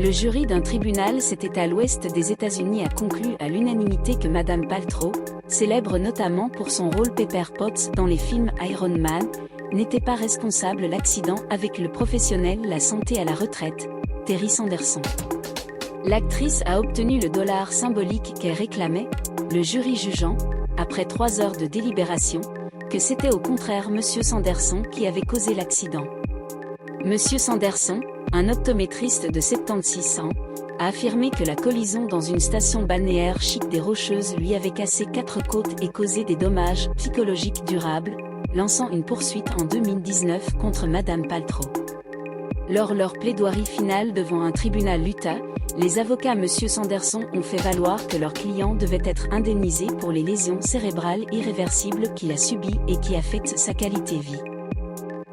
Le jury d'un tribunal c'était à l'ouest des États-Unis a conclu à l'unanimité que Madame Paltrow, célèbre notamment pour son rôle Pepper Potts dans les films Iron Man, n'était pas responsable de l'accident avec le professionnel la santé à la retraite, Terry Sanderson. L'actrice a obtenu le dollar symbolique qu'elle réclamait, le jury jugeant, après 3 heures de délibération, que c'était au contraire Monsieur Sanderson qui avait causé l'accident. Monsieur Sanderson, un optométriste de 76 ans, a affirmé que la collision dans une station balnéaire chic des Rocheuses lui avait cassé 4 côtes et causé des dommages psychologiques durables, lançant une poursuite en 2019 contre Madame Paltrow. Lors leur plaidoirie finale devant un tribunal l'Utah, les avocats Monsieur Sanderson ont fait valoir que leur client devait être indemnisé pour les lésions cérébrales irréversibles qu'il a subies et qui affectent sa qualité de vie.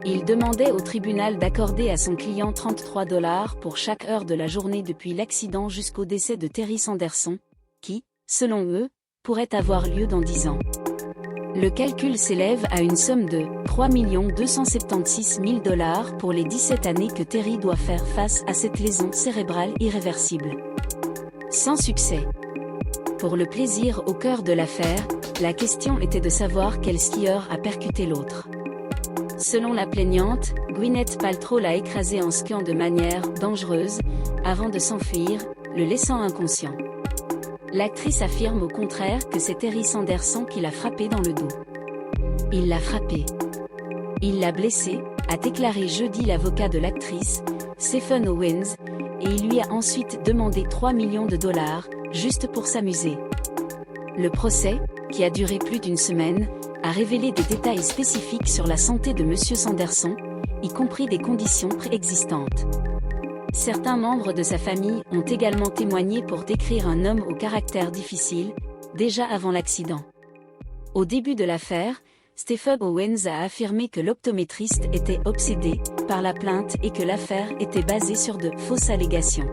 Ils demandaient au tribunal d'accorder à son client $33 pour chaque heure de la journée depuis l'accident jusqu'au décès de Terry Sanderson, qui, selon eux, pourrait avoir lieu dans 10 ans. Le calcul s'élève à une somme de $3 276 000 pour les 17 années que Terry doit faire face à cette lésion cérébrale irréversible. Sans succès. Pour le plaisir au cœur de l'affaire, la question était de savoir quel skieur a percuté l'autre. Selon la plaignante, Gwyneth Paltrow l'a écrasé en skiant de manière dangereuse, avant de s'enfuir, le laissant inconscient. L'actrice affirme au contraire que c'est Terry Sanderson qui l'a frappé dans le dos. Il l'a frappé. Il l'a blessé, a déclaré jeudi l'avocat de l'actrice, Stephen Owens, et il lui a ensuite demandé $3 millions, juste pour s'amuser. Le procès, qui a duré plus d'une semaine, a révélé des détails spécifiques sur la santé de Monsieur Sanderson, y compris des conditions préexistantes. Certains membres de sa famille ont également témoigné pour décrire un homme au caractère difficile, déjà avant l'accident. Au début de l'affaire, Stephen Owens a affirmé que l'optométriste était obsédé par la plainte et que l'affaire était basée sur de fausses allégations.